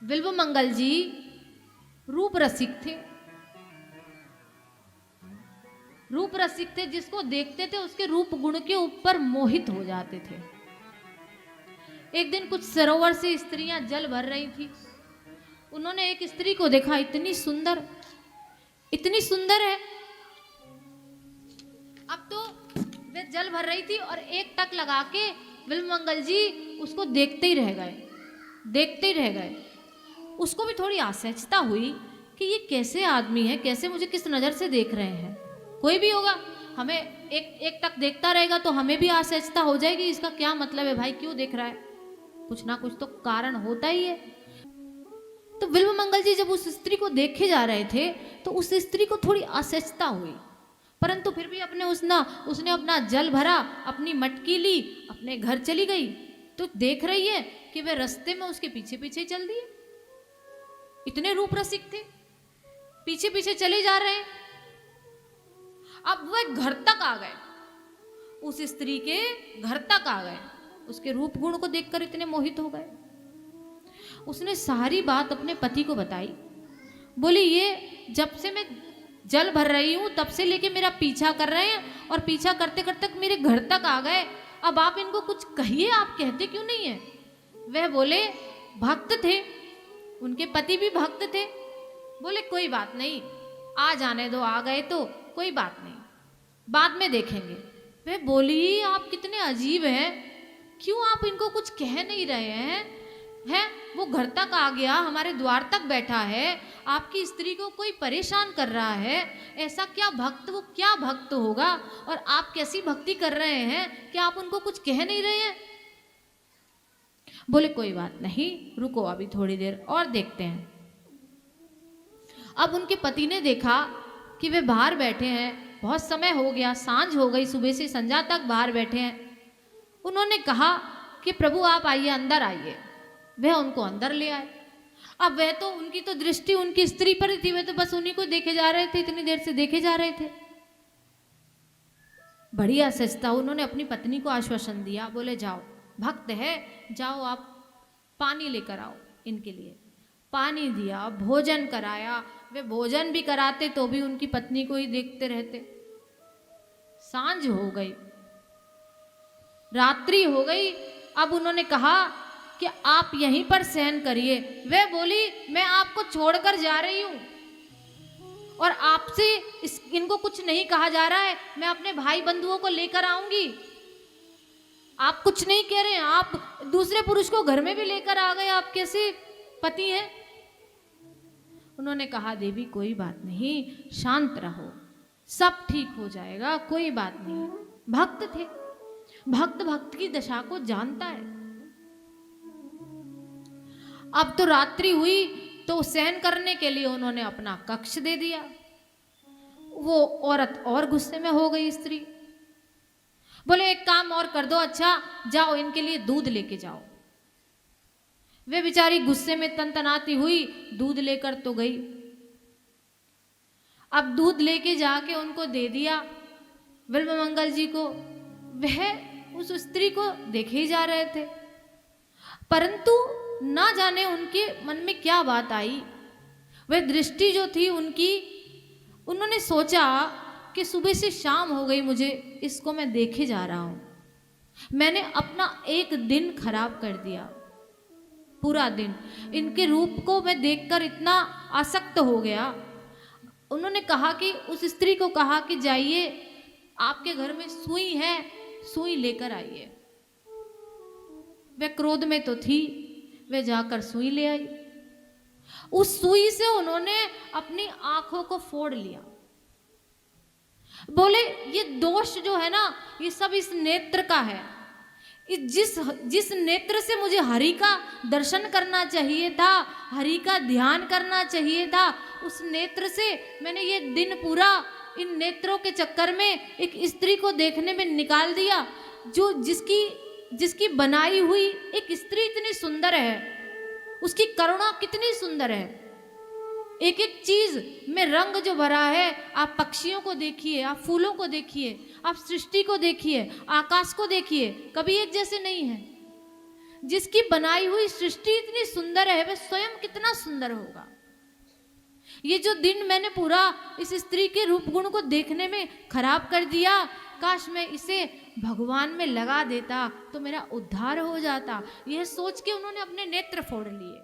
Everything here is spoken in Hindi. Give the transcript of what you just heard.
बिल्वमंगल जी रूप रसिक थे। रूप रसिक थे, जिसको देखते थे उसके रूप गुण के ऊपर मोहित हो जाते थे। एक दिन कुछ सरोवर से स्त्रियां जल भर रही थी। उन्होंने एक स्त्री को देखा, इतनी सुंदर है। अब तो वे जल भर रही थी और एक टक लगा के बिल्वमंगल जी उसको देखते ही रह गए। उसको भी थोड़ी आश्चर्यता हुई कि ये कैसे आदमी है, कैसे मुझे किस नजर से देख रहे हैं। कोई भी होगा, हमें एक टक देखता रहेगा तो हमें भी आश्चर्यता हो जाएगी, इसका क्या मतलब है भाई, क्यों देख रहा है, कुछ ना कुछ तो कारण होता ही है। तो बिल्वमंगल जी जब उस स्त्री को देखे जा रहे थे तो उस स्त्री को थोड़ी आश्चर्यता हुई, परंतु फिर भी उसने अपना जल भरा, अपनी मटकी ली, अपने घर चली गई। तो देख रही है कि वे रास्ते में उसके पीछे पीछे चल दिए। इतने रूप रसिक थे, पीछे पीछे चले जा रहे हैं। अब वह घर तक आ गए, उस स्त्री के घर तक आ गए। उसके रूप गुण को देखकर इतने मोहित हो गए। उसने सारी बात अपने पति को बताई। बोली, ये जब से मैं जल भर रही हूं तब से लेके मेरा पीछा कर रहे हैं और पीछा करते करते मेरे घर तक आ गए। अब आप इनको कुछ कहिए, आप कहते क्यों नहीं है। वह बोले, भक्त थे, उनके पति भी भक्त थे। बोले, कोई बात नहीं, आ जाने दो, आ गए तो कोई बात नहीं, बाद में देखेंगे। वह बोली, आप कितने अजीब हैं, क्यों आप इनको कुछ कह नहीं रहे हैं? वो घर तक आ गया, हमारे द्वार तक बैठा है, आपकी स्त्री को कोई परेशान कर रहा है, ऐसा क्या भक्त, वो क्या भक्त होगा, और आप कैसी भक्ति कर रहे हैं कि आप उनको कुछ कह नहीं रहे हैं। बोले, कोई बात नहीं, रुको अभी थोड़ी देर और देखते हैं। अब उनके पति ने देखा कि वे बाहर बैठे हैं, बहुत समय हो गया, सांझ हो गई, सुबह से संध्या तक बाहर बैठे हैं। उन्होंने कहा कि प्रभु आप आइए, अंदर आइए। वह उनको अंदर ले आए। अब वह तो, उनकी तो दृष्टि उनकी स्त्री पर ही थी, वे तो बस उन्हीं को देखे जा रहे थे, इतनी देर से देखे जा रहे थे। बड़ी आश्चर्यता, उन्होंने अपनी पत्नी को आश्वासन दिया। बोले, जाओ, भक्त है, जाओ आप पानी लेकर आओ इनके लिए। पानी दिया, भोजन कराया। वे भोजन भी कराते तो भी उनकी पत्नी को ही देखते रहते। सांझ हो गई, रात्रि हो गई। अब उन्होंने कहा कि आप यहीं पर सहन करिए। वह बोली, मैं आपको छोड़कर जा रही हूं और आपसे इनको कुछ नहीं कहा जा रहा है, मैं अपने भाई बंधुओं को लेकर आऊंगी। आप कुछ नहीं कह रहे हैं, आप दूसरे पुरुष को घर में भी लेकर आ गए, आप कैसे पति हैं। उन्होंने कहा, देवी कोई बात नहीं, शांत रहो, सब ठीक हो जाएगा, कोई बात नहीं। भक्त थे, भक्त भक्त की दशा को जानता है। अब तो रात्रि हुई तो सहन करने के लिए उन्होंने अपना कक्ष दे दिया। वो औरत और गुस्से में हो गई, स्त्री। बोले, एक काम और कर दो, अच्छा जाओ इनके लिए दूध लेके जाओ। वे बेचारी गुस्से में तनतनाती हुई दूध लेकर तो गई। अब दूध लेके जाके उनको दे दिया बिल्वमंगल जी को। वह उस स्त्री को देखे ही जा रहे थे, परंतु ना जाने उनके मन में क्या बात आई। वह दृष्टि जो थी उनकी, उन्होंने सोचा कि सुबह से शाम हो गई, मुझे इसको मैं देखे जा रहा हूं, मैंने अपना एक दिन खराब कर दिया, पूरा दिन इनके रूप को मैं देखकर इतना आसक्त हो गया। उन्होंने कहा कि उस स्त्री को कहा कि जाइए, आपके घर में सुई है, सुई लेकर आइए। वह क्रोध में तो थी, वे जाकर सुई ले आई। उस सुई से उन्होंने अपनी आंखों को फोड़ लिया। बोले, ये दोष जो है ना, ये सब इस नेत्र का है। जिस नेत्र से मुझे हरि का दर्शन करना चाहिए था, हरि का ध्यान करना चाहिए था, उस नेत्र से मैंने ये दिन पूरा इन नेत्रों के चक्कर में एक स्त्री को देखने में निकाल दिया, जो जिसकी बनाई हुई एक स्त्री इतनी सुंदर है, उसकी करुणा कितनी सुंदर है। एक एक चीज में रंग जो भरा है, आप पक्षियों को देखिए, आप फूलों को देखिए, आप सृष्टि को देखिए, आकाश को देखिए, कभी एक जैसे नहीं है। जिसकी बनाई हुई सृष्टि इतनी सुंदर है वह स्वयं कितना सुंदर होगा। ये जो दिन मैंने पूरा इस स्त्री के रूप गुण को देखने में खराब कर दिया, काश मैं इसे भगवान में लगा देता तो मेरा उद्धार हो जाता। यह सोच के उन्होंने अपने नेत्र फोड़ लिए।